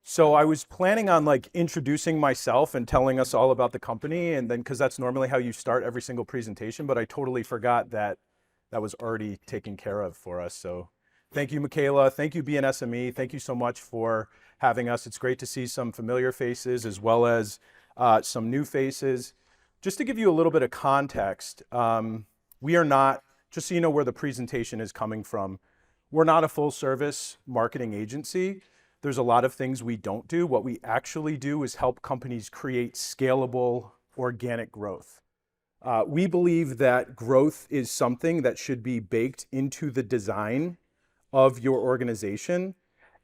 So I was planning on like introducing myself and telling us all about the company, and then because that's normally how you start every single presentation, but I totally forgot that that was already taken care of for us. So thank you, Michaela. Thank you, BNSME. Thank you so much for having us. It's great to see some familiar faces as well as some new faces. Just to give you a little bit of context, we are not, just so you know where the presentation is coming from, we're not a full service marketing agency. There's a lot of things we don't do. What we actually do is help companies create scalable organic growth. We believe that growth is something that should be baked into the design of your organization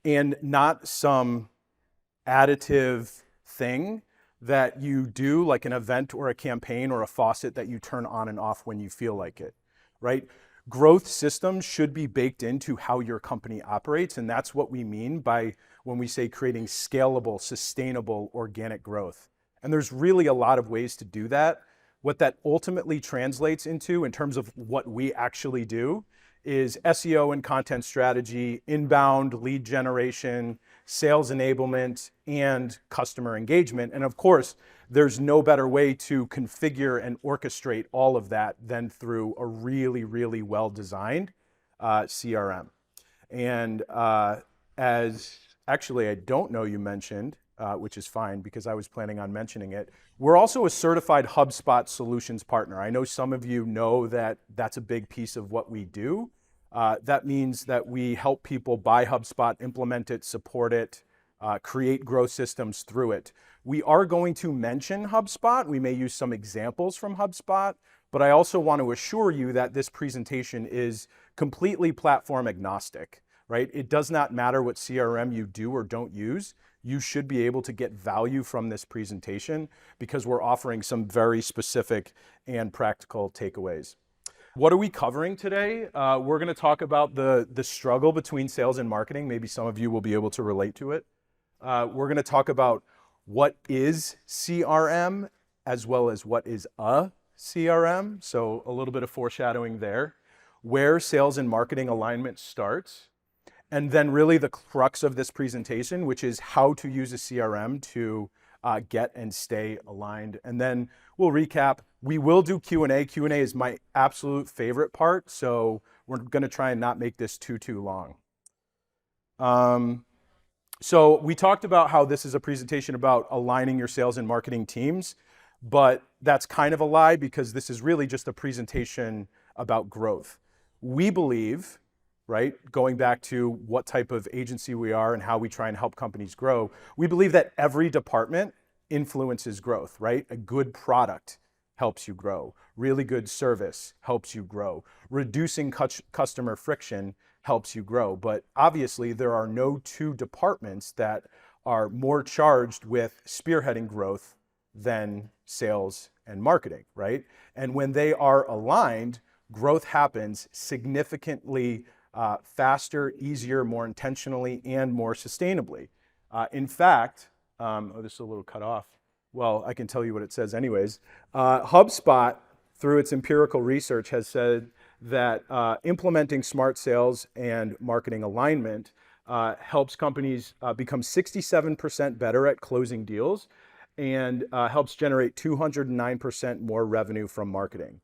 and not some additive thing that you do like an event or a campaign or a faucet that you turn on and off when you feel like it, right? Growth systems should be baked into how your company operates, and that's what we mean by when we say creating scalable, sustainable, organic growth. And there's really a lot of ways to do that. What that ultimately translates into in terms of what we actually do is SEO and content strategy, inbound lead generation, sales enablement, and customer engagement. And of course, there's no better way to configure and orchestrate all of that than through a really, really well-designed CRM. And as actually, I don't know you mentioned, which is fine because I was planning on mentioning it. We're also a certified HubSpot Solutions Partner. I know some of you know that that's a big piece of what we do. That means that we help people buy HubSpot, implement it, support it, create growth systems through it. We are going to mention HubSpot. We may use some examples from HubSpot, but I also want to assure you that this presentation is completely platform agnostic, right? It does not matter what CRM you do or don't use. You should be able to get value from this presentation because we're offering some very specific and practical takeaways. What are we covering today? We're going to talk about the struggle between sales and marketing. Maybe some of you will be able to relate to it. We're going to talk about what is CRM as well as what is a CRM. So a little bit of foreshadowing there. Where sales and marketing alignment starts. And then really the crux of this presentation, which is how to use a CRM to get and stay aligned. And then we'll recap. We will do Q&A. Q&A is my absolute favorite part, so we're going to try and not make this too long. So we talked about how this is a presentation about aligning your sales and marketing teams, but that's kind of a lie because this is really just a presentation about growth. We believe, right, going back to what type of agency we are and how we try and help companies grow, we believe that every department influences growth, right? A good product helps you grow. Really good service helps you grow. Reducing customer friction helps you grow. But obviously, there are no two departments that are more charged with spearheading growth than sales and marketing, right? And when they are aligned, growth happens significantly faster, easier, more intentionally, and more sustainably. In fact, oh, this is a little cut off. Well, I can tell you what it says anyways. HubSpot, through its empirical research, has said that implementing smart sales and marketing alignment helps companies become 67% better at closing deals and helps generate 209% more revenue from marketing.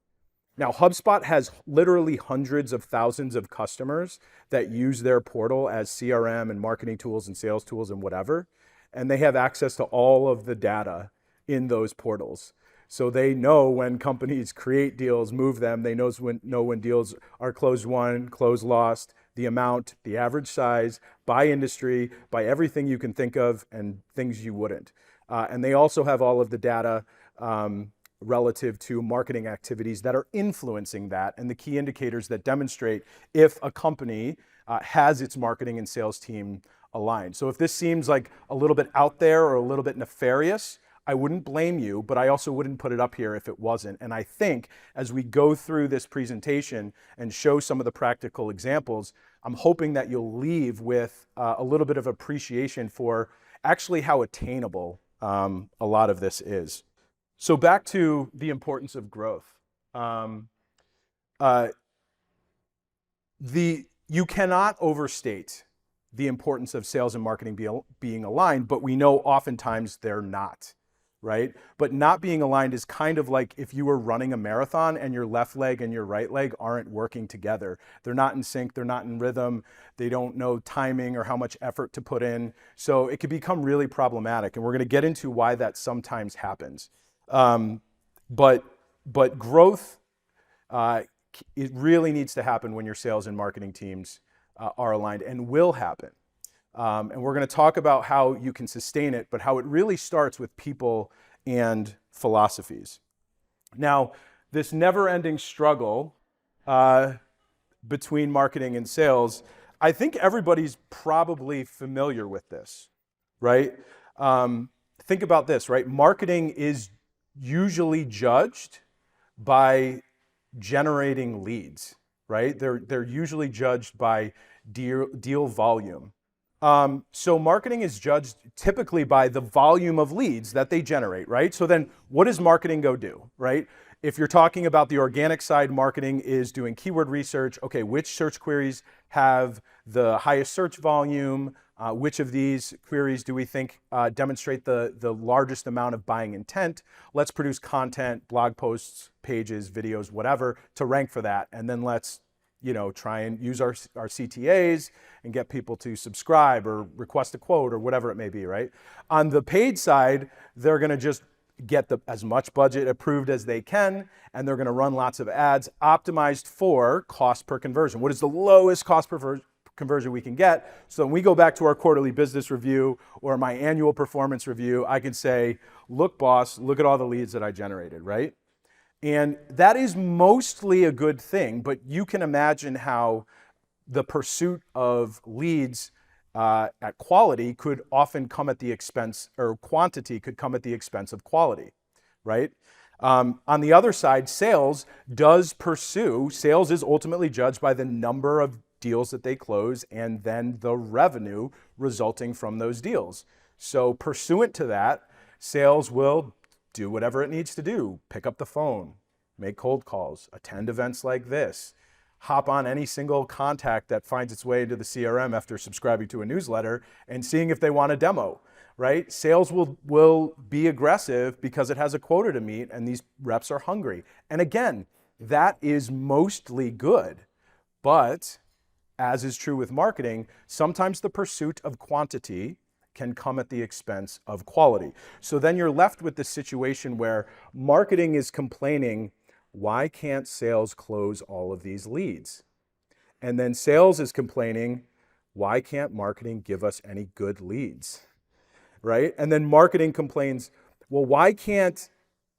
Now, HubSpot has literally hundreds of thousands of customers that use their portal as CRM and marketing tools and sales tools and whatever, and they have access to all of the data in those portals. So they know when companies create deals, move them, they know when deals are closed won, closed lost, the amount, the average size, by industry, by everything you can think of and things you wouldn't. And they also have all of the data relative to marketing activities that are influencing that and the key indicators that demonstrate if a company has its marketing and sales team aligned. So if this seems like a little bit out there or a little bit nefarious, I wouldn't blame you, but I also wouldn't put it up here if it wasn't. And I think as we go through this presentation and show some of the practical examples, I'm hoping that you'll leave with a little bit of appreciation for actually how attainable a lot of this is. So back to the importance of growth. You cannot overstate the importance of sales and marketing being aligned, but we know oftentimes they're not, right? But not being aligned is kind of like if you were running a marathon and your left leg and your right leg aren't working together. They're not in sync, they're not in rhythm, they don't know timing or how much effort to put in. So it could become really problematic, and we're going to get into why that sometimes happens. But growth, it really needs to happen when your sales and marketing teams are aligned, and will happen. And we're going to talk about how you can sustain it, but how it really starts with people and philosophies. Now, this never-ending struggle between marketing and sales, I think everybody's probably familiar with this, right? Think about this, right? Marketing is usually judged by generating leads, right? They're usually judged by deal volume. So marketing is judged typically by the volume of leads that they generate, right? So then what does marketing go do, right? If you're talking about the organic side, marketing is doing keyword research. Okay, which search queries have the highest search volume? Which of these queries do we think demonstrate the largest amount of buying intent? Let's produce content, blog posts, pages, videos, whatever, to rank for that. And then let's try and use our CTAs and get people to subscribe or request a quote or whatever it may be, right? On the paid side, they're going to just get as much budget approved as they can, and they're going to run lots of ads optimized for cost per conversion. What is the lowest cost per conversion we can get? So when we go back to our quarterly business review or my annual performance review, I can say, look, boss, look at all the leads that I generated, right? And that is mostly a good thing, but you can imagine how the pursuit of leads at quality could often come at the expense, or quantity could come at the expense of quality, right? On the other side, sales is ultimately judged by the number of deals that they close and then the revenue resulting from those deals. So pursuant to that, sales will do whatever it needs to do. Pick up the phone, make cold calls, attend events like this, hop on any single contact that finds its way into the CRM after subscribing to a newsletter and seeing if they want a demo, right? Sales will be aggressive because it has a quota to meet and these reps are hungry. And again, that is mostly good, but as is true with marketing, sometimes the pursuit of quantity can come at the expense of quality. So then you're left with this situation where marketing is complaining, why can't sales close all of these leads? And then sales is complaining, why can't marketing give us any good leads, right? And then marketing complains, well, why can't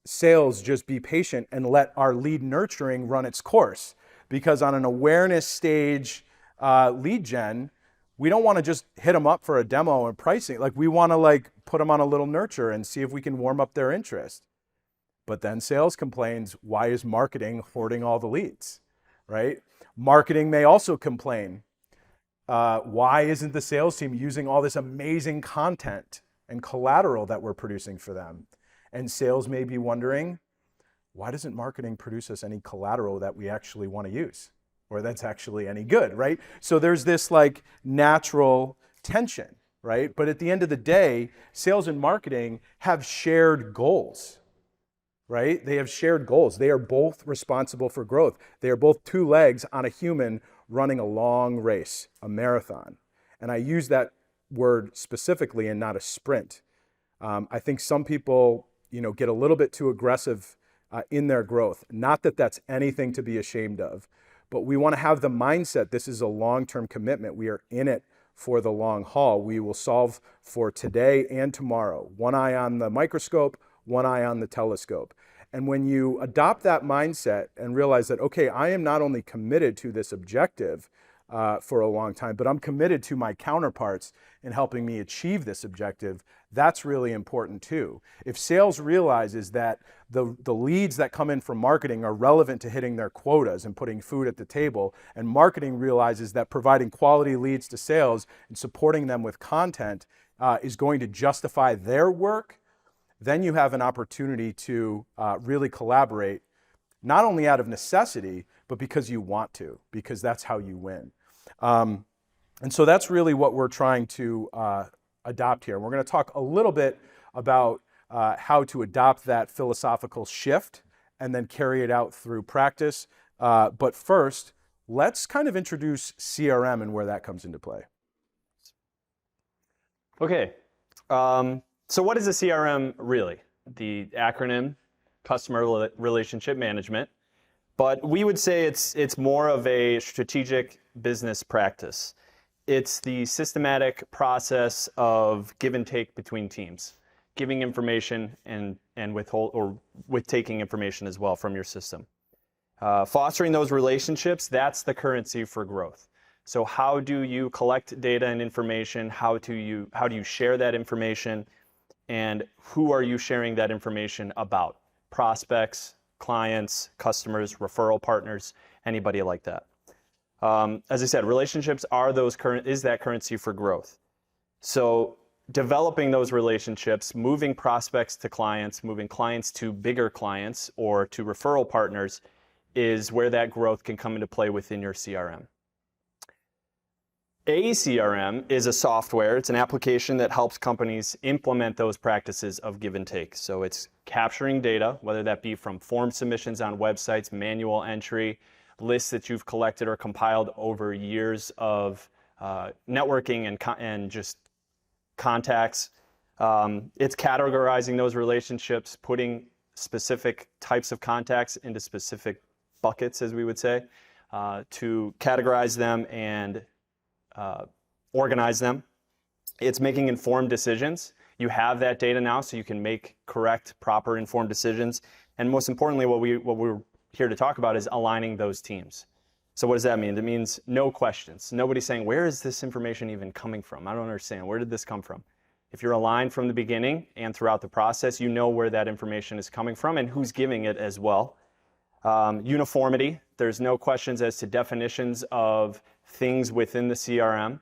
sales just be patient and let our lead nurturing run its course? Because on an awareness stage lead gen, we don't want to just hit them up for a demo and pricing. Like, we want to put them on a little nurture and see if we can warm up their interest. But then sales complains, why is marketing hoarding all the leads, right? Marketing may also complain, why isn't the sales team using all this amazing content and collateral that we're producing for them? And sales may be wondering, why doesn't marketing produce us any collateral that we actually want to use, or that's actually any good, right? So there's this natural tension, right? But at the end of the day, sales and marketing have shared goals, right? They have shared goals. They are both responsible for growth. They are both two legs on a human running a long race, a marathon. And I use that word specifically and not a sprint. I think some people, get a little bit too aggressive in their growth. Not that that's anything to be ashamed of, but we want to have the mindset, this is a long-term commitment. We are in it for the long haul. We will solve for today and tomorrow. One eye on the microscope, one eye on the telescope. And when you adopt that mindset and realize that, okay, I am not only committed to this objective for a long time, but I'm committed to my counterparts in helping me achieve this objective, that's really important too. If sales realizes that the leads that come in from marketing are relevant to hitting their quotas and putting food at the table, and marketing realizes that providing quality leads to sales and supporting them with content is going to justify their work, then you have an opportunity to really collaborate, not only out of necessity, but because you want to, because that's how you win. And so that's really what we're trying to adopt here. We're going to talk a little bit about how to adopt that philosophical shift and then carry it out through practice. But first, let's kind of introduce CRM and where that comes into play. Okay, so what is a CRM really? The acronym, Customer Relationship Management, but we would say it's more of a strategic business practice. It's the systematic process of give and take between teams, giving information and with taking information as well from your system. Fostering those relationships, that's the currency for growth. So how do you collect data and information? How do you share that information? And who are you sharing that information about? Prospects, clients, customers, referral partners, anybody like that. As I said, relationships are that currency for growth. So developing those relationships, moving prospects to clients, moving clients to bigger clients or to referral partners is where that growth can come into play within your CRM. A CRM is a software, it's an application that helps companies implement those practices of give and take. So it's capturing data, whether that be from form submissions on websites, manual entry, lists that you've collected or compiled over years of networking and just contacts. It's categorizing those relationships, putting specific types of contacts into specific buckets, as we would say, to categorize them and organize them. It's making informed decisions. You have that data now, so you can make correct, proper, informed decisions. And most importantly, what we're here to talk about is aligning those teams. So what does that mean? It means no questions. Nobody's saying, where is this information even coming from? I don't understand. Where did this come from? If you're aligned from the beginning and throughout the process, you know where that information is coming from and who's giving it as well. Uniformity. There's no questions as to definitions of things within the CRM.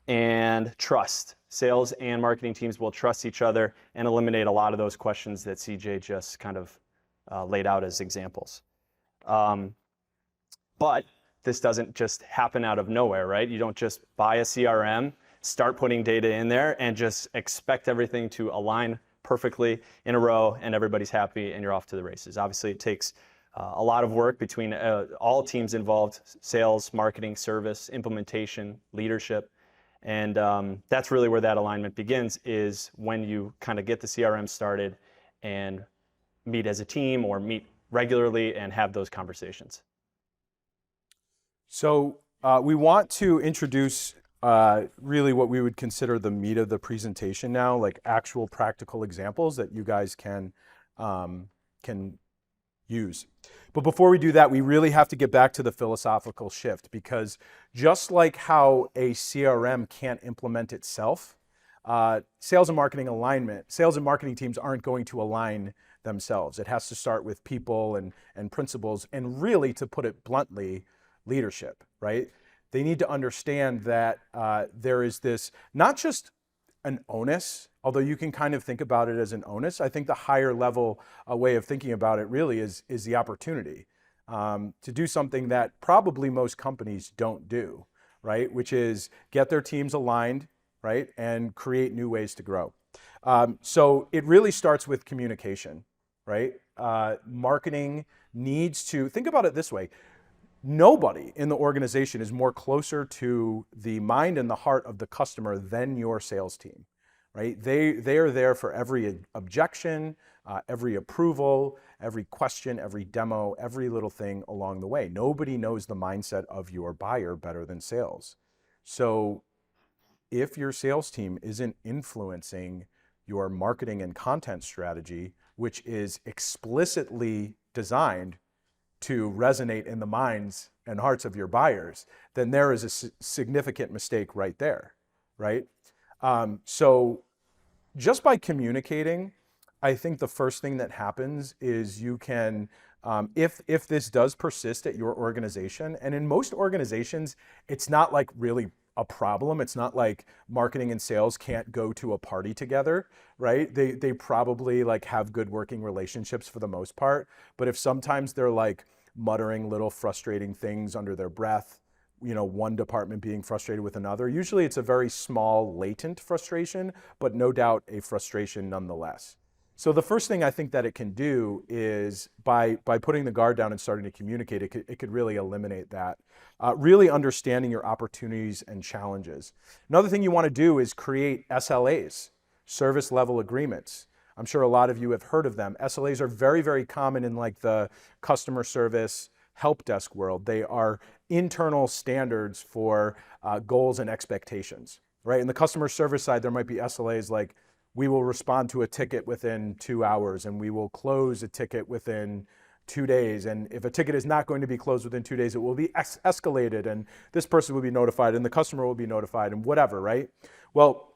And trust. Sales and marketing teams will trust each other and eliminate a lot of those questions that CJ just kind of laid out as examples. But this doesn't just happen out of nowhere, right? You don't just buy a CRM, start putting data in there, and just expect everything to align perfectly in a row and everybody's happy and you're off to the races. Obviously, it takes a lot of work between all teams involved: sales, marketing, service, implementation, leadership. And that's really where that alignment begins, is when you kind of get the CRM started and meet as a team or meet regularly and have those conversations. So we want to introduce really what we would consider the meat of the presentation now, like actual practical examples that you guys can use. But before we do that, we really have to get back to the philosophical shift, because just like how a CRM can't implement itself, sales and marketing teams aren't going to align themselves. It has to start with people and principles, and really, to put it bluntly, leadership, right? They need to understand that there is this, not just an onus, although you can kind of think about it as an onus. I think the higher level way of thinking about it really is the opportunity to do something that probably most companies don't do, right? Which is get their teams aligned, right? And create new ways to grow. So it really starts with communication, right? Marketing needs to, think about it this way. Nobody in the organization is more closer to the mind and the heart of the customer than your sales team, right? They are there for every objection, every approval, every question, every demo, every little thing along the way. Nobody knows the mindset of your buyer better than sales. So if your sales team isn't influencing your marketing and content strategy, which is explicitly designed to resonate in the minds and hearts of your buyers, then there is a significant mistake right there, right? So just by communicating, I think the first thing that happens is you can, if this does persist at your organization, and in most organizations, it's not like really a problem. It's not like marketing and sales can't go to a party together, right? They probably like have good working relationships for the most part. But if sometimes they're like muttering little frustrating things under their breath one department being frustrated with another. Usually it's a very small latent frustration, but no doubt a frustration nonetheless. So the first thing I think that it can do is by putting the guard down and starting to communicate, it could really eliminate that. Really understanding your opportunities and challenges. Another thing you want to do is create SLAs, service level agreements. I'm sure a lot of you have heard of them. SLAs are very, very common in like the customer service help desk world. They are internal standards for goals and expectations, right? In the customer service side, there might be SLAs like, we will respond to a ticket within 2 hours, and we will close a ticket within 2 days. And if a ticket is not going to be closed within 2 days, it will be escalated, and this person will be notified, and the customer will be notified, and whatever, right? Well,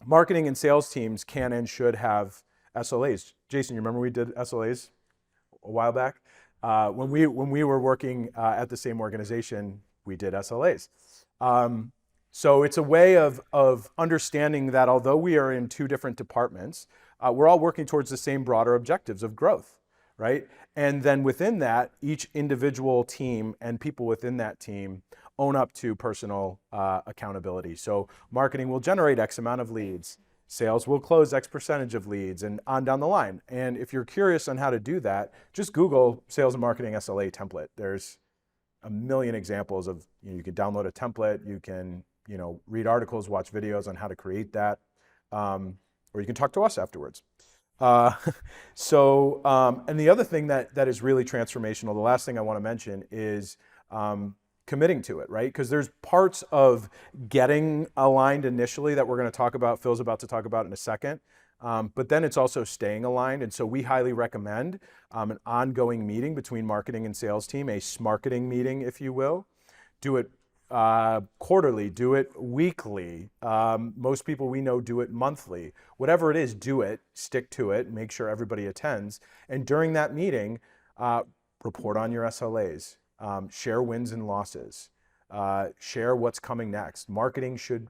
marketing and sales teams can and should have SLAs. Jason, you remember we did SLAs a while back? When we were working at the same organization, we did SLAs. So it's a way of understanding that although we are in two different departments, we're all working towards the same broader objectives of growth, right? And then within that, each individual team and people within that team own up to personal accountability. So marketing will generate X amount of leads. Sales will close X percentage of leads, and on down the line. And if you're curious on how to do that, just Google sales and marketing SLA template. There's a million examples of, you can download a template, you can read articles, watch videos on how to create that, or you can talk to us afterwards. And the other thing that is really transformational, the last thing I want to mention is committing to it, right? Because there's parts of getting aligned initially that we're going to talk about, Phil's about to talk about in a second, but then it's also staying aligned. And so we highly recommend an ongoing meeting between marketing and sales team, a smarketing meeting, if you will. Do it quarterly, do it weekly. Most people we know do it monthly. Whatever it is, do it, stick to it, make sure everybody attends. And during that meeting, report on your SLAs, share wins and losses, share what's coming next. Marketing should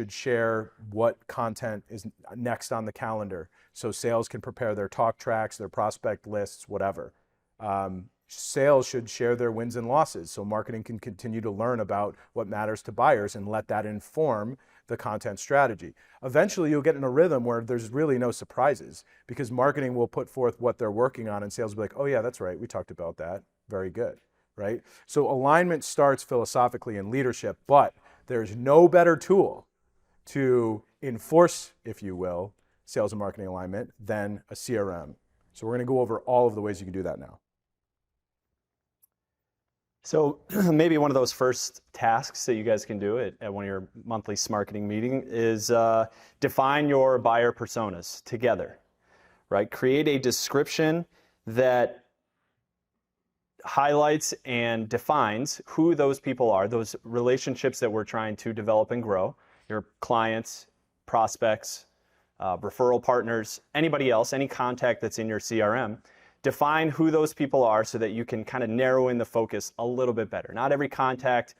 share what content is next on the calendar so sales can prepare their talk tracks, their prospect lists, whatever. Sales should share their wins and losses so marketing can continue to learn about what matters to buyers and let that inform the content strategy. Eventually, you'll get in a rhythm where there's really no surprises because marketing will put forth what they're working on and sales will be like, oh yeah, that's right, we talked about that. Very good, right? So alignment starts philosophically in leadership, but there's no better tool to enforce, if you will, sales and marketing alignment than a CRM. So we're going to go over all of the ways you can do that now. So maybe one of those first tasks that you guys can do at one of your monthly smarketing meeting is define your buyer personas together, right? Create a description that highlights and defines who those people are, those relationships that we're trying to develop and grow, your clients, prospects, referral partners, anybody else, any contact that's in your CRM. Define who those people are so that you can kind of narrow in the focus a little bit better. Not every contact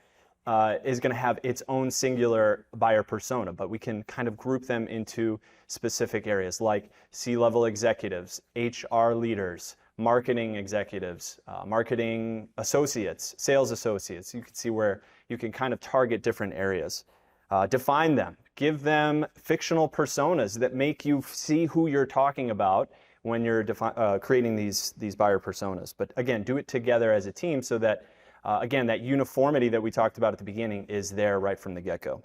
is going to have its own singular buyer persona, but we can kind of group them into specific areas like C-level executives, HR leaders, marketing executives, marketing associates, sales associates. You can see where you can kind of target different areas. Define them. Give them fictional personas that make you see who you're talking about when you're creating these buyer personas. But again, do it together as a team so that, again, that uniformity that we talked about at the beginning is there right from the get-go.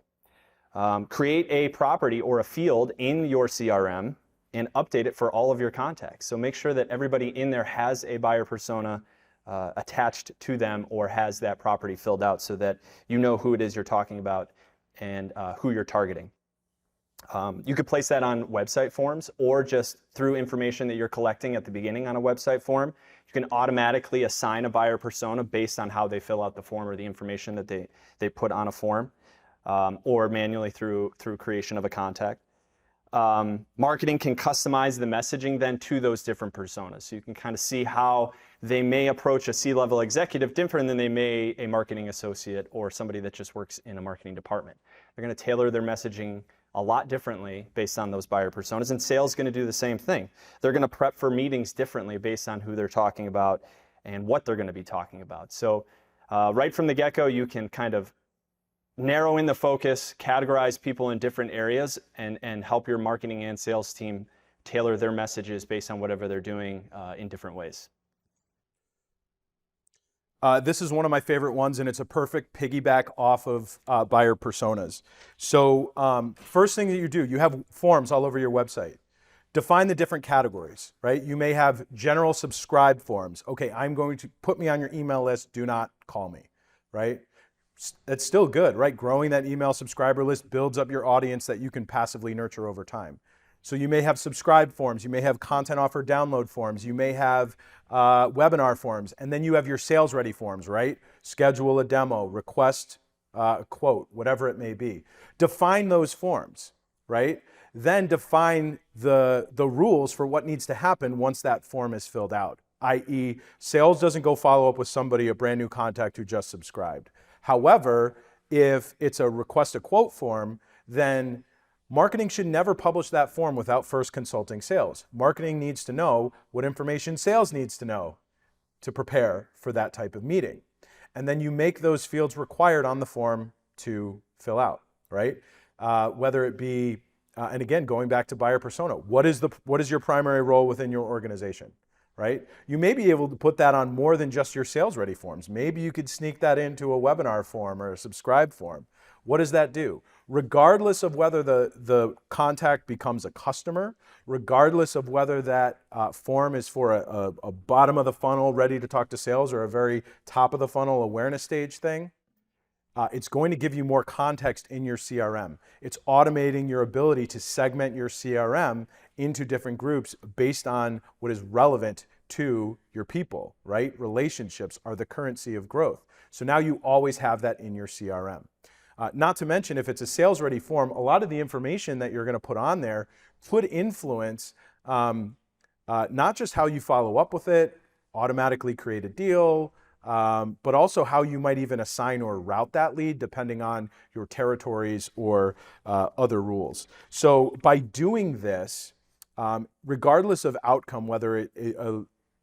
Create a property or a field in your CRM and update it for all of your contacts. So make sure that everybody in there has a buyer persona attached to them or has that property filled out so that you know who it is you're talking about and who you're targeting. You could place that on website forms or just through information that you're collecting at the beginning on a website form. You can automatically assign a buyer persona based on how they fill out the form or the information that they put on a form, or manually through creation of a contact. Marketing can customize the messaging then to those different personas. So you can kind of see how they may approach a C-level executive different than they may a marketing associate or somebody that just works in a marketing department. They're going to tailor their messaging a lot differently based on those buyer personas, and sales is going to do the same thing. They're going to prep for meetings differently based on who they're talking about and what they're going to be talking about. So Right from the get-go, you can kind of narrow in the focus, categorize people in different areas, and help your marketing and sales team tailor their messages based on whatever they're doing in different ways. This is one of my favorite ones, and it's a perfect piggyback off of buyer personas. So first thing that you do, you have forms all over your website. Define the different categories, right? You may have general subscribe forms. Okay, I'm going to put me on your email list, do not call me, right? That's still good, right? Growing that email subscriber list builds up your audience that you can passively nurture over time. So you may have subscribe forms, you may have content offer download forms, you may have webinar forms, and then you have your sales ready forms, right? Schedule a demo, request a quote, whatever it may be. Define those forms, right? Then define the rules for what needs to happen once that form is filled out, i.e. sales doesn't go follow up with somebody, a brand new contact who just subscribed. However, if it's a request a quote form, then marketing should never publish that form without first consulting sales. Marketing needs to know what information sales needs to know to prepare for that type of meeting. And then you make those fields required on the form to fill out, right? Whether it be, and again, going back to buyer persona, what is your primary role within your organization, right? You may be able to put that on more than just your sales ready forms. Maybe you could sneak that into a webinar form or a subscribe form. What does that do? Regardless of whether the contact becomes a customer, regardless of whether that form is for a bottom of the funnel ready to talk to sales or a very top of the funnel awareness stage thing, it's going to give you more context in your CRM. It's automating your ability to segment your CRM into different groups based on what is relevant to your people, right? Relationships are the currency of growth. So now you always have that in your CRM. Not to mention, if it's a sales-ready form, a lot of the information that you're going to put on there could influence not just how you follow up with it, automatically create a deal, but also how you might even assign or route that lead depending on your territories or other rules. So by doing this, regardless of outcome, whether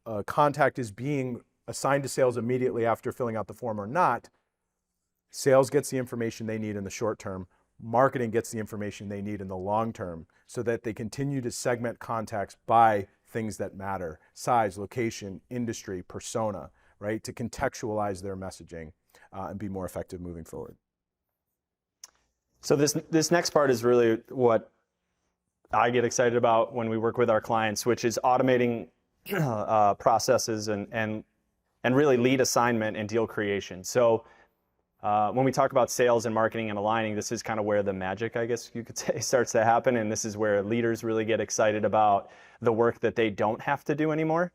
a contact is being assigned to sales immediately after filling out the form or not, sales gets the information they need in the short term, marketing gets the information they need in the long term so that they continue to segment contacts by things that matter: size, location, industry, persona, right? To contextualize their messaging and be more effective moving forward. So this next part is really what I get excited about when we work with our clients, which is automating processes and really lead assignment and deal creation. So when we talk about sales and marketing and aligning, this is kind of where the magic, I guess you could say, starts to happen. And this is where leaders really get excited about the work that they don't have to do anymore.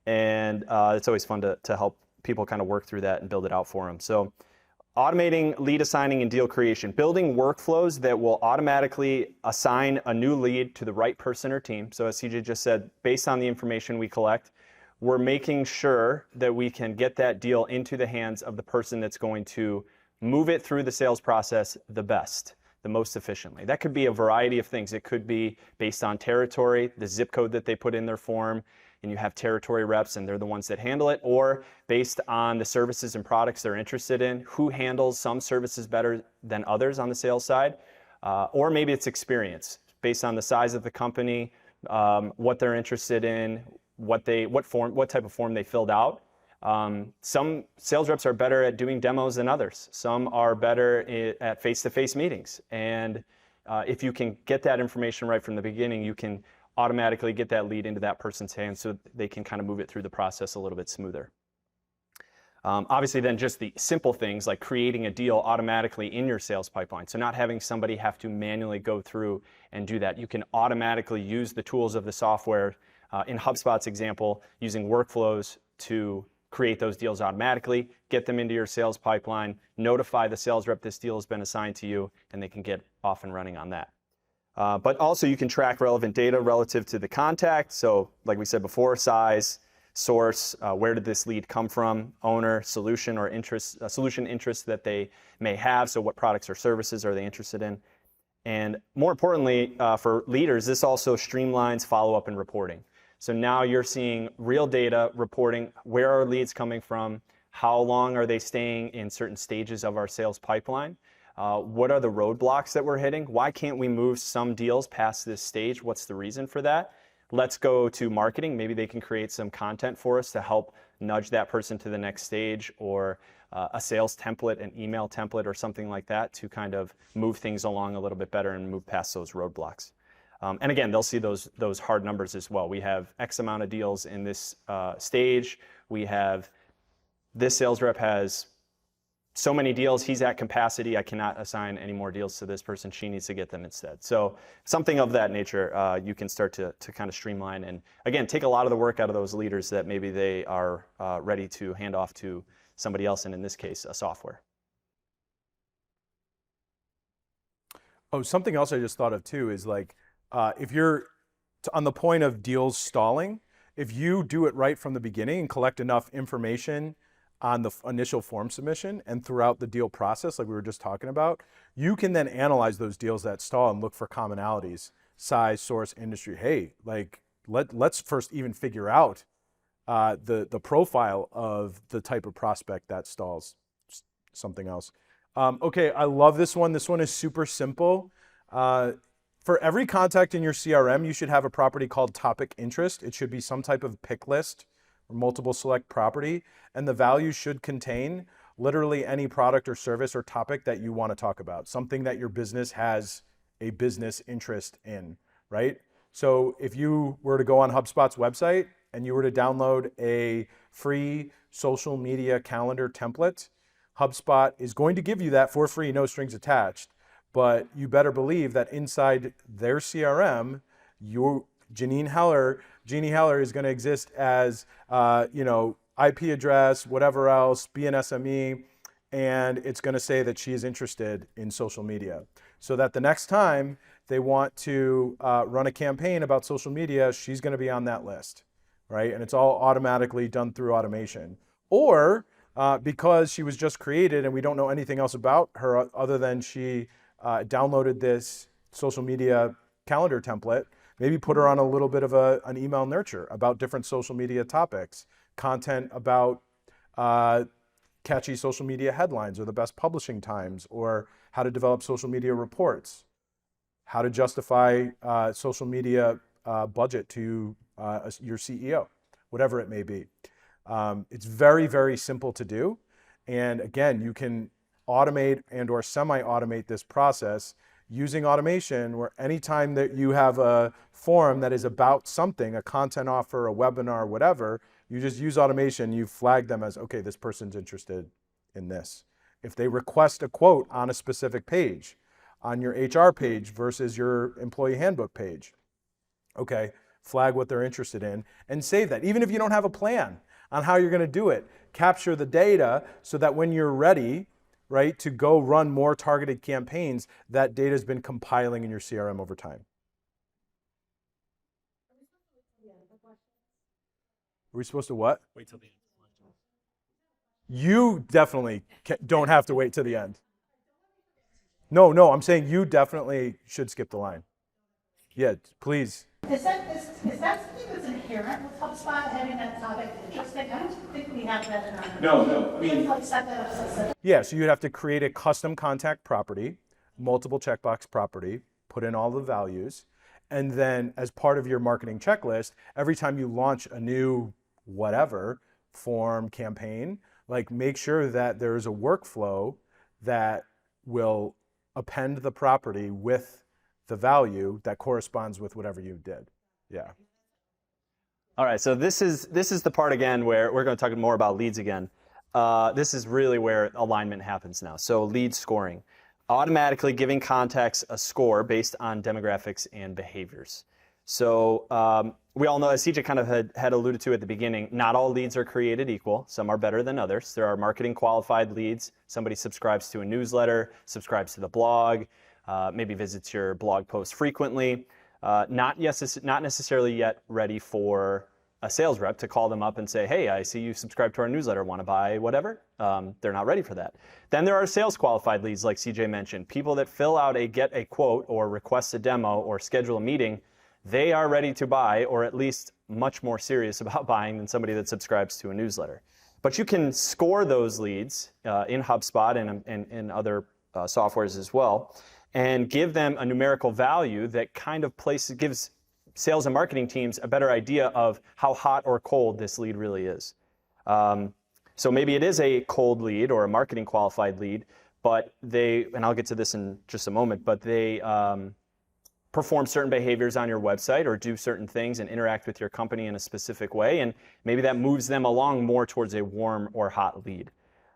And it's always fun to help people kind of work through that and build it out for them. So automating lead assigning and deal creation, building workflows that will automatically assign a new lead to the right person or team. So as CJ just said, based on the information we collect, we're making sure that we can get that deal into the hands of the person that's going to move it through the sales process the best, the most efficiently. That could be a variety of things. It could be based on territory, the zip code that they put in their form, and you have territory reps and they're the ones that handle it, or based on the services and products they're interested in, who handles some services better than others on the sales side, or maybe it's experience based on the size of the company, what they're interested in, what type of form they filled out. Some sales reps are better at doing demos than others. Some are better at face-to-face meetings. And if you can get that information right from the beginning, you can automatically get that lead into that person's hands so they can kind of move it through the process a little bit smoother. Obviously then just the simple things like creating a deal automatically in your sales pipeline. So not having somebody have to manually go through and do that. You can automatically use the tools of the software. In HubSpot's example, using workflows to create those deals automatically, get them into your sales pipeline, notify the sales rep this deal has been assigned to you, and they can get off and running on that. But also you can track relevant data relative to the contact. So like we said before, size, source, where did this lead come from, owner, solution or interest, solution interest that they may have. So what products or services are they interested in? And more importantly, for leaders, this also streamlines follow-up and reporting. So now you're seeing real data reporting where are leads coming from, How long are they staying in certain stages of our sales pipeline? What are the roadblocks that we're hitting? Why can't we move some deals past this stage? What's the reason for that? Let's go to marketing. Maybe they can create some content for us to help nudge that person to the next stage, or a sales template, an email template, or something like that to kind of move things along a little bit better and move past those roadblocks. And again, they'll see those hard numbers as well. We have X amount of deals in this stage. We have this sales rep has so many deals. He's at capacity. I cannot assign any more deals to this person. She needs to get them instead. So something of that nature, you can start to kind of streamline and, again, take a lot of the work out of those leaders that maybe they are ready to hand off to somebody else, and in this case, a software. Oh, something else I just thought of too is like, if you're on the point of deals stalling, if you do it right from the beginning and collect enough information on the initial form submission and throughout the deal process, like we were just talking about, you can then analyze those deals that stall and look for commonalities, size, source, industry. Hey, like let's first even figure out the profile of the type of prospect that stalls. Something else. Okay, I love this one. This one is super simple. For every contact in your CRM, you should have a property called topic interest. It should be some type of pick list or multiple select property, and the value should contain literally any product or service or topic that you want to talk about, something that your business has a business interest in, right? So if you were to go on HubSpot's website and you were to download a free social media calendar template, HubSpot is going to give you that for free, no strings attached. But you better believe that inside their CRM, Jeannie Heller is going to exist as, IP address, whatever else, be an SME, and it's going to say that she is interested in social media. So that the next time they want to run a campaign about social media, she's going to be on that list, right? And it's all automatically done through automation. Or because she was just created and we don't know anything else about her other than she downloaded this social media calendar template, maybe put her on a little bit of an email nurture about different social media topics, content about catchy social media headlines or the best publishing times, or how to develop social media reports, how to justify social media budget to your CEO, whatever it may be. It's very, very simple to do. And again, you can automate and or semi-automate this process using automation, where anytime that you have a form that is about something, a content offer, a webinar, whatever, you just use automation, you flag them as, okay, this person's interested in this. If they request a quote on a specific page, on your HR page versus your employee handbook page, okay, flag what they're interested in and save that. Even if you don't have a plan on how you're going to do it, capture the data so that when you're ready, right, to go run more targeted campaigns, that data has been compiling in your CRM over time. Are we supposed to what? Wait till the end. You definitely don't have to wait to the end. No, I'm saying you definitely should skip the line. Yeah, please. Is that something that's inherent with HubSpot, having that topic interesting? I don't think we have that in our. No. I mean, Like set that up specific. Yeah, so you'd have to create a custom contact property, multiple checkbox property, put in all the values, and then as part of your marketing checklist, every time you launch a new whatever form, campaign, like make sure that there's a workflow that will append the property with the value that corresponds with whatever you did. Yeah. All right, so this is the part again where we're going to talk more about leads again. This is really where alignment happens now. So lead scoring, automatically giving contacts a score based on demographics and behaviors. So we all know, as CJ kind of had alluded to at the beginning, not all leads are created equal. Some are better than others. There are marketing qualified leads. Somebody subscribes to a newsletter, subscribes to the blog, maybe visits your blog post frequently. Not necessarily yet ready for a sales rep to call them up and say, hey, I see you subscribe to our newsletter, want to buy whatever? They're not ready for that. Then there are sales qualified leads, like CJ mentioned, people that fill out a get a quote or request a demo or schedule a meeting. They are ready to buy, or at least much more serious about buying than somebody that subscribes to a newsletter. But you can score those leads in HubSpot and other softwares as well, and give them a numerical value that kind of gives sales and marketing teams a better idea of how hot or cold this lead really is. So maybe it is a cold lead or a marketing qualified lead, but and I'll get to this in just a moment, but they perform certain behaviors on your website or do certain things and interact with your company in a specific way, and maybe that moves them along more towards a warm or hot lead.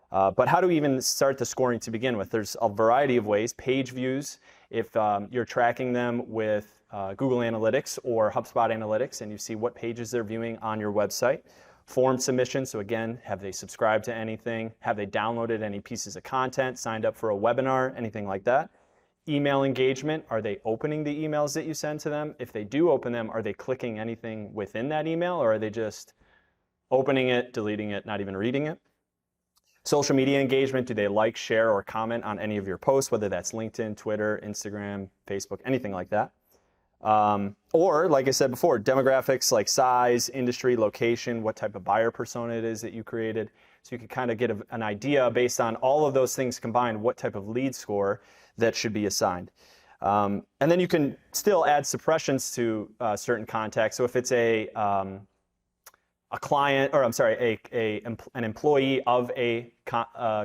But how do we even start the scoring to begin with? There's a variety of ways. Page views, if you're tracking them with Google Analytics or HubSpot Analytics and you see what pages they're viewing on your website. Form submissions, so again, have they subscribed to anything? Have they downloaded any pieces of content, signed up for a webinar, anything like that? Email engagement, are they opening the emails that you send to them? If they do open them, are they clicking anything within that email, or are they just opening it, deleting it, not even reading it? Social media engagement, do they like, share, or comment on any of your posts, whether that's LinkedIn, Twitter, Instagram, Facebook, anything like that? Or, like I said before, demographics like size, industry, location, what type of buyer persona it is that you created. So you can kind of get an idea based on all of those things combined, what type of lead score that should be assigned. And then you can still add suppressions to certain contacts. So if it's a client, or I'm sorry, an employee of a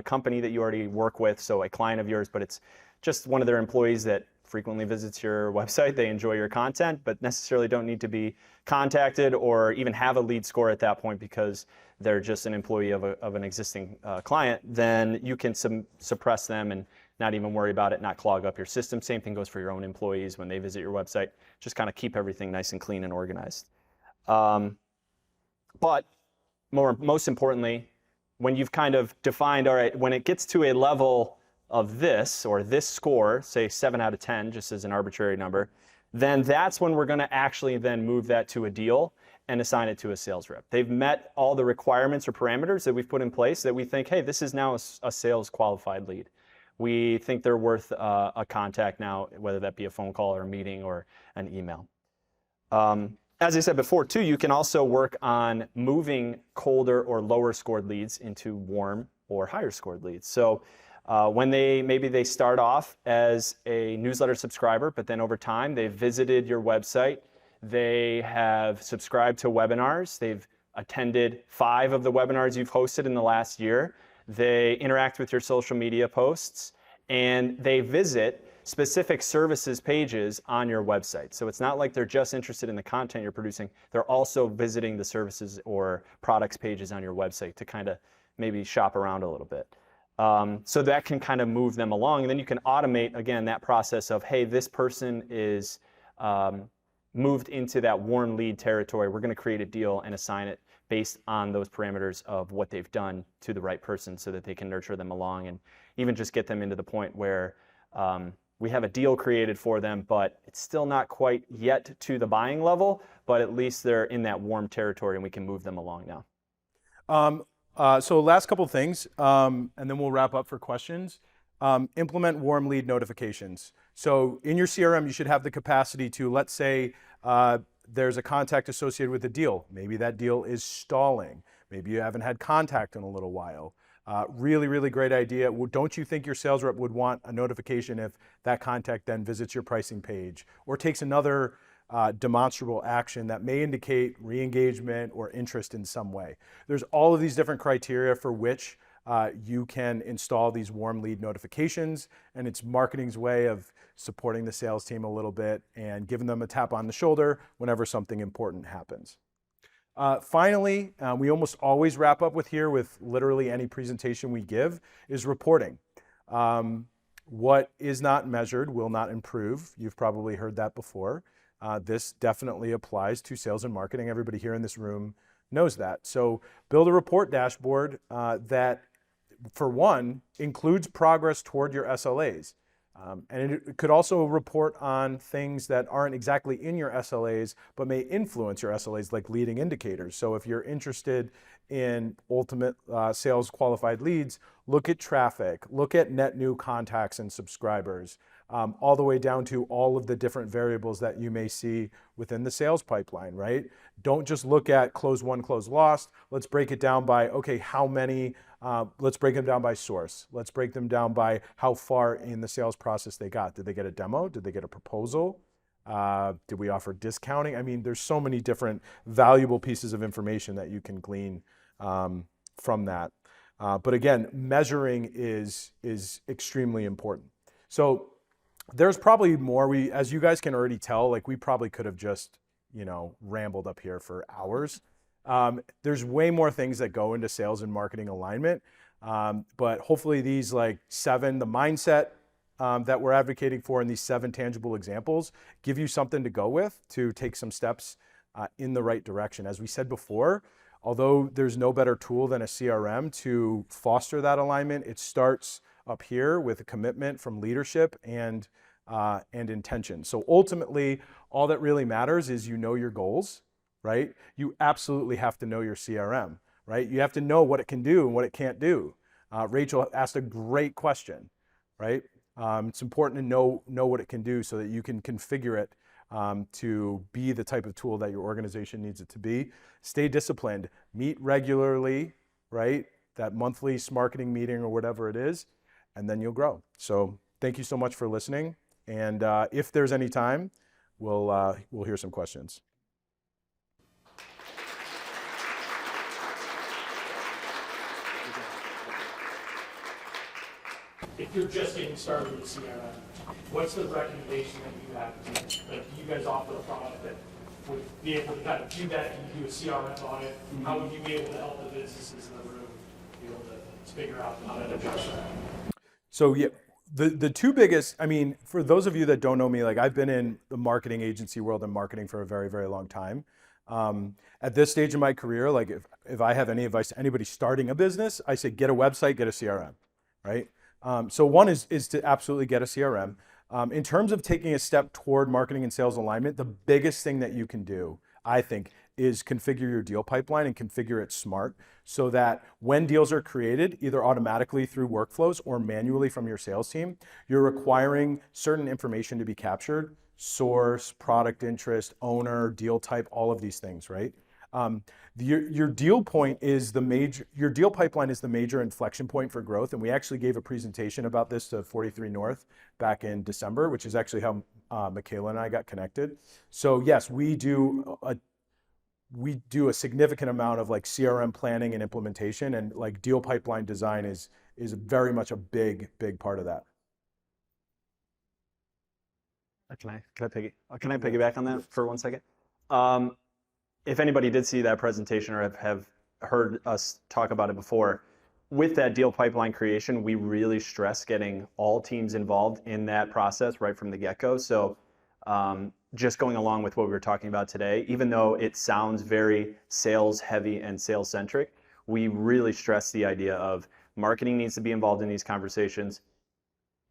company that you already work with, so a client of yours, but it's just one of their employees that frequently visits your website, they enjoy your content, but necessarily don't need to be contacted or even have a lead score at that point because they're just an employee of an existing client, then you can suppress them and not even worry about it, not clog up your system. Same thing goes for your own employees when they visit your website. Just kind of keep everything nice and clean and organized. But most importantly, when you've kind of defined, all right, when it gets to a level of this, or this score, say 7 out of 10, just as an arbitrary number, then that's when we're going to actually then move that to a deal and assign it to a sales rep. They've met all the requirements or parameters that we've put in place that we think, hey, this is now a sales qualified lead. We think they're worth a contact now, whether that be a phone call or a meeting or an email. As I said before, too, you can also work on moving colder or lower scored leads into warm or higher scored leads. So when maybe they start off as a newsletter subscriber, but then over time they've visited your website, they have subscribed to webinars, they've attended 5 of the webinars you've hosted in the last year, they interact with your social media posts, and they visit specific services pages on your website. So it's not like they're just interested in the content you're producing, they're also visiting the services or products pages on your website to kind of maybe shop around a little bit. So that can kind of move them along, and then you can automate, again, that process of, hey, this person is moved into that warm lead territory. We're going to create a deal and assign it based on those parameters of what they've done to the right person so that they can nurture them along and even just get them into the point where we have a deal created for them, but it's still not quite yet to the buying level, but at least they're in that warm territory and we can move them along now. So last couple things, and then we'll wrap up for questions. Implement warm lead notifications. So in your CRM, you should have the capacity to, let's say there's a contact associated with a deal. Maybe that deal is stalling. Maybe you haven't had contact in a little while. Really, really great idea. Don't you think your sales rep would want a notification if that contact then visits your pricing page or takes another demonstrable action that may indicate re-engagement or interest in some way? There's all of these different criteria for which you can install these warm lead notifications, and it's marketing's way of supporting the sales team a little bit and giving them a tap on the shoulder whenever something important happens. Finally, we almost always wrap up with literally any presentation we give, is reporting. What is not measured will not improve. You've probably heard that before. This definitely applies to sales and marketing. Everybody here in this room knows that. So build a report dashboard that, for one, includes progress toward your SLAs. And it could also report on things that aren't exactly in your SLAs, but may influence your SLAs, like leading indicators. So if you're interested in ultimate sales qualified leads, look at traffic, look at net new contacts and subscribers, all the way down to all of the different variables that you may see within the sales pipeline, right? Don't just look at close won, close lost. Let's break it down by, okay, how many, let's break them down by source. Let's break them down by how far in the sales process they got. Did they get a demo? Did they get a proposal? Did we offer discounting? I mean, there's so many different valuable pieces of information that you can glean from that. But again, measuring is extremely important. So there's probably more. As you guys can already tell, like we probably could have just, rambled up here for hours. There's way more things that go into sales and marketing alignment. But hopefully these like 7, the mindset that we're advocating for, and these 7 tangible examples give you something to go with to take some steps in the right direction. As we said before, although there's no better tool than a CRM to foster that alignment, it starts up here with a commitment from leadership and intention. So ultimately, all that really matters is your goals, right? You absolutely have to know your CRM, right? You have to know what it can do and what it can't do. Rachel asked a great question, right? It's important to know what it can do so that you can configure it to be the type of tool that your organization needs it to be. Stay disciplined, meet regularly, right? That monthly marketing meeting or whatever it is, and then you'll grow. So thank you so much for listening. And if there's any time, we'll hear some questions. If you're just getting started with CRM, what's the recommendation that you have? Like, you guys offer a product that would be able to kind of do that and do a CRM on it. How would you be able to help the businesses in the room be able to figure out how to adjust that? So yeah, the 2 biggest, I mean, for those of you that don't know me, like I've been in the marketing agency world and marketing for a very, very long time. At this stage in my career, like if I have any advice to anybody starting a business, I say get a website, get a CRM, right? So one is to absolutely get a CRM. In terms of taking a step toward marketing and sales alignment, the biggest thing that you can do, I think, is configure your deal pipeline and configure it smart so that when deals are created, either automatically through workflows or manually from your sales team, you're requiring certain information to be captured: source, product interest, owner, deal type, all of these things, right? Your deal point is your deal pipeline is the major inflection point for growth. And we actually gave a presentation about this to 43 North back in December, which is actually how Michaela and I got connected. So yes, we do a significant amount of like CRM planning and implementation, and like deal pipeline design is very much a big part of that. Can I piggyback on that for 1 second? If anybody did see that presentation or have heard us talk about it before, with that deal pipeline creation, we really stress getting all teams involved in that process right from the get-go. So just going along with what we were talking about today, even though it sounds very sales heavy and sales centric, we really stress the idea of marketing needs to be involved in these conversations.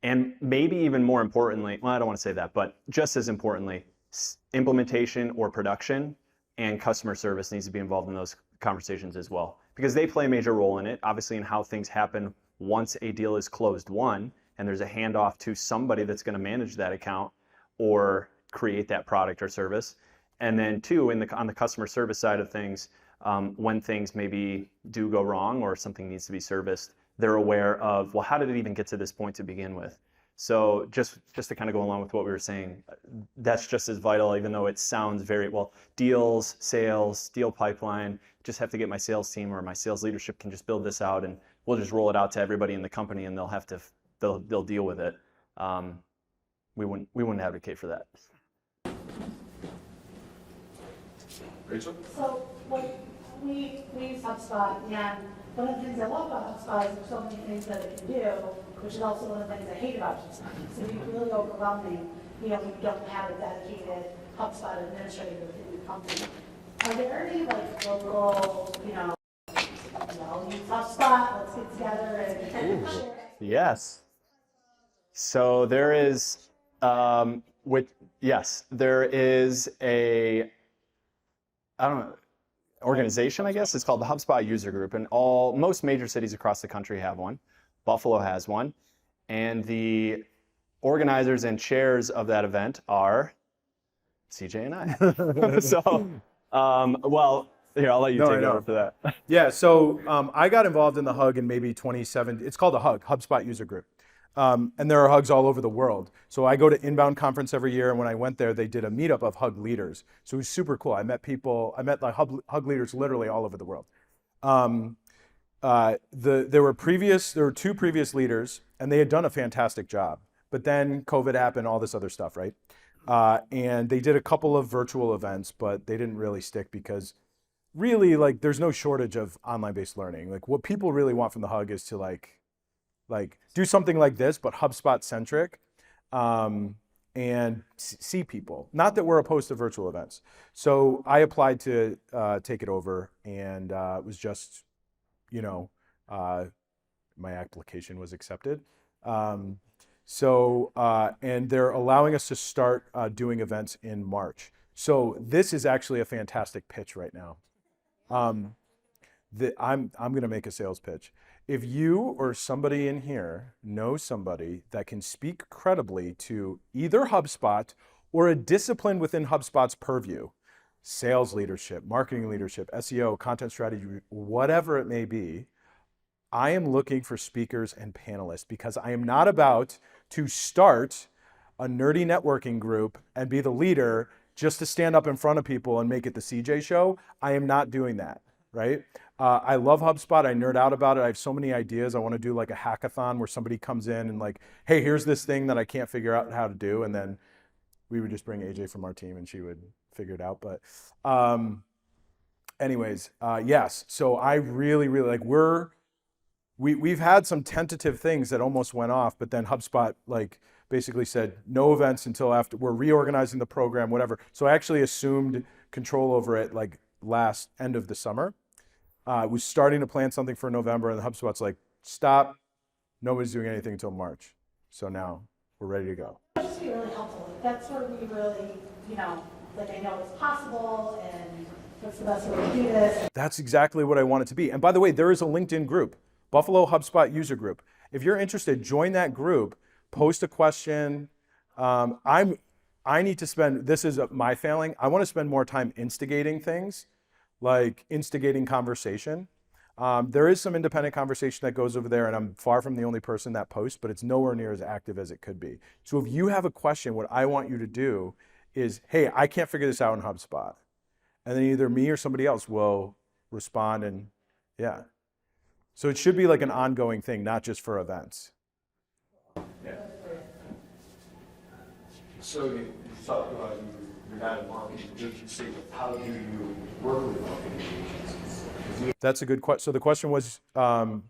And maybe even more importantly, well, I don't want to say that, but just as importantly, implementation or production and customer service needs to be involved in those conversations as well, because they play a major role in it, obviously, in how things happen once a deal is closed, one, and there's a handoff to somebody that's going to manage that account or create that product or service. And then 2, on the customer service side of things, when things maybe do go wrong or something needs to be serviced, they're aware of, well, how did it even get to this point to begin with? So just to kind of go along with what we were saying, that's just as vital, even though it sounds very, well, deals, sales, deal pipeline, just have to get my sales team or my sales leadership can just build this out and we'll just roll it out to everybody in the company and they'll deal with it. We wouldn't advocate for that. Rachel? So when we use HubSpot, and one of the things I love about HubSpot is there's so many things that it can do, which is also one of the things I hate about HubSpot. So it's really overwhelming, when you don't have a dedicated HubSpot administrator within the company. Are there any like local, use HubSpot, let's get together and share? Yes. So there is, there is a, I don't know, organization, I guess. It's called the HubSpot User Group, and most major cities across the country have one. Buffalo has one, and the organizers and chairs of that event are CJ and I. So, well, here, I'll let you No, I take it know. over for that. Yeah, so I got involved in the Hug in maybe 2017. It's called a Hug, HubSpot User Group. And there are Hugs all over the world. So I go to Inbound Conference every year, and when I went there, they did a meetup of Hug leaders. So it was super cool. I met like Hug leaders literally all over the world. There were two previous leaders, and they had done a fantastic job. But then COVID happened, all this other stuff, right? And they did a couple of virtual events, but they didn't really stick because really, like, there's no shortage of online-based learning. Like, what people really want from the Hug is to like do something like this, but HubSpot centric, and see people. Not that we're opposed to virtual events. So I applied to take it over, and it was just, my application was accepted. And they're allowing us to start doing events in March. So this is actually a fantastic pitch right now. I'm going to make a sales pitch. If you or somebody in here knows somebody that can speak credibly to either HubSpot or a discipline within HubSpot's purview, sales leadership, marketing leadership, SEO, content strategy, whatever it may be, I am looking for speakers and panelists because I am not about to start a nerdy networking group and be the leader just to stand up in front of people and make it the CJ show. I am not doing that, right? I love HubSpot. I nerd out about it. I have so many ideas. I want to do like a hackathon where somebody comes in and like, hey, here's this thing that I can't figure out how to do. And then we would just bring AJ from our team and she would figure it out. But yes. So I really, really like we've had some tentative things that almost went off, but then HubSpot like basically said no events until after we're reorganizing the program, whatever. So I actually assumed control over it like last end of the summer. I was starting to plan something for November, and the HubSpot's like, stop, nobody's doing anything until March. So now we're ready to go. It's just be really helpful. That's where we really, like I know it's possible and what's the best way to do this. That's exactly what I want it to be. And by the way, there is a LinkedIn group, Buffalo HubSpot User Group. If you're interested, join that group, post a question. I need to spend, this is my failing, I want to spend more time instigating things, like instigating conversation. There is some independent conversation that goes over there, and I'm far from the only person that posts, but it's nowhere near as active as it could be. So if you have a question, what I want you to do is, hey, I can't figure this out in HubSpot. And then either me or somebody else will respond, and yeah. So it should be like an ongoing thing, not just for events. Yeah. So you talked about you're not a marketing agency. How do you work with marketing agencies? That's a good question. So the question was, well,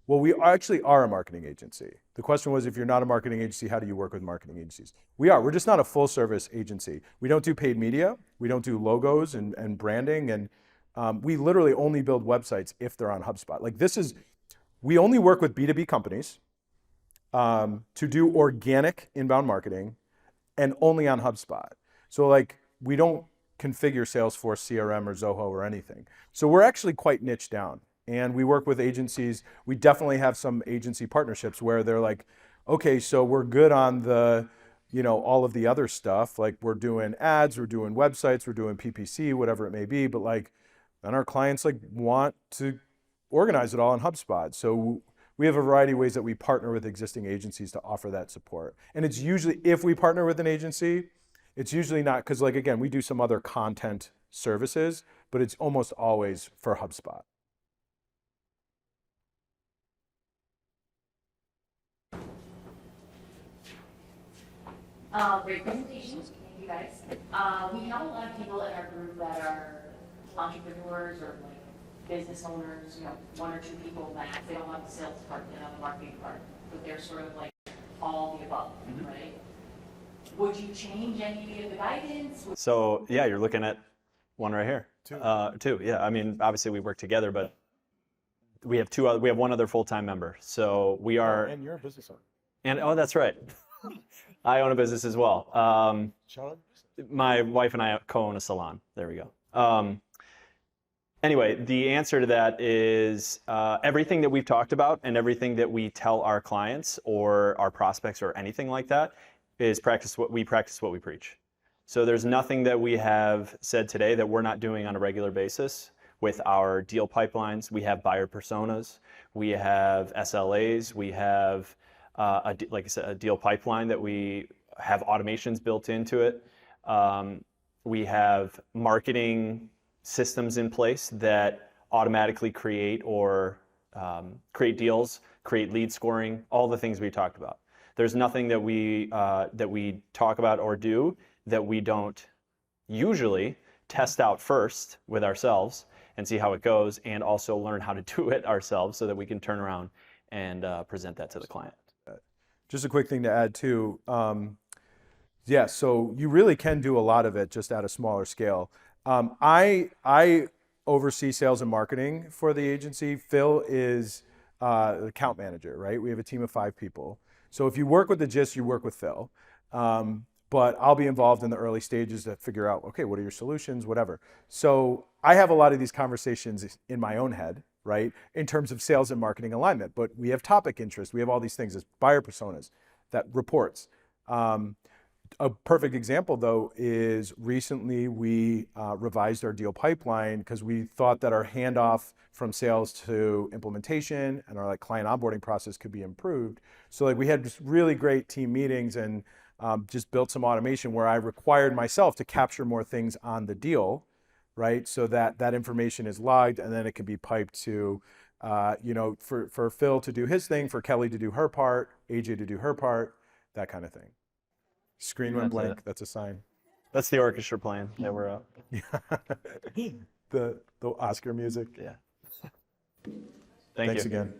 we actually are a marketing agency. The question was, if you're not a marketing agency, how do you work with marketing agencies? We are. We're just not a full service agency. We don't do paid media. We don't do logos and branding. And we literally only build websites if they're on HubSpot. Like we only work with B2B companies to do organic inbound marketing and only on HubSpot. So like we don't configure Salesforce, CRM, or Zoho or anything. So we're actually quite niche down. And we work with agencies. We definitely have some agency partnerships where they're like, okay, so we're good on the, all of the other stuff. Like we're doing ads, we're doing websites, we're doing PPC, whatever it may be. But like, then our clients like want to organize it all in HubSpot. So we have a variety of ways that we partner with existing agencies to offer that support. And it's usually, if we partner with an agency, it's usually not, because like, again, we do some other content services, but it's almost always for HubSpot. Great presentations, thank you guys. We have a lot of people in our group that are entrepreneurs or like business owners, one or two people max. They don't have the sales part, they don't have the marketing part, but they're sort of like all the above, right? Would you change any of the guidance? So yeah, you're looking at one right here. Two. Yeah. I mean, obviously we work together, but we have one other full-time member. So we are. And you're a business owner. And oh, that's right. I own a business as well. My wife and I co-own a salon. There we go. Anyway, the answer to that is everything that we've talked about and everything that we tell our clients or our prospects or anything like that is practice what we preach. So there's nothing that we have said today that we're not doing on a regular basis with our deal pipelines. We have buyer personas, we have SLAs, we have, like I said, a deal pipeline that we have automations built into it. We have marketing systems in place that automatically create or create deals, create lead scoring, all the things we talked about. There's nothing that we talk about or do that we don't usually test out first with ourselves and see how it goes, and also learn how to do it ourselves so that we can turn around and present that to the client. Just a quick thing to add too. Yeah, so you really can do a lot of it just at a smaller scale. I oversee sales and marketing for the agency. Phil is the account manager, right? We have a team of 5 people. So if you work with the GIST, you work with Phil. But I'll be involved in the early stages to figure out, okay, what are your solutions, whatever. So I have a lot of these conversations in my own head, right? In terms of sales and marketing alignment, but we have topic interest. We have all these things as buyer personas, that reports. A perfect example though is recently we revised our deal pipeline because we thought that our handoff from sales to implementation and our like client onboarding process could be improved. So like we had just really great team meetings and just built some automation where I required myself to capture more things on the deal, right? So that that information is logged and then it can be piped to, you know, for Phil to do his thing, for Kelly to do her part, AJ to do her part, that kind of thing. Screen went blank. That's a sign. That's the orchestra playing that we're up. The Oscar music. Yeah. Thanks you. again.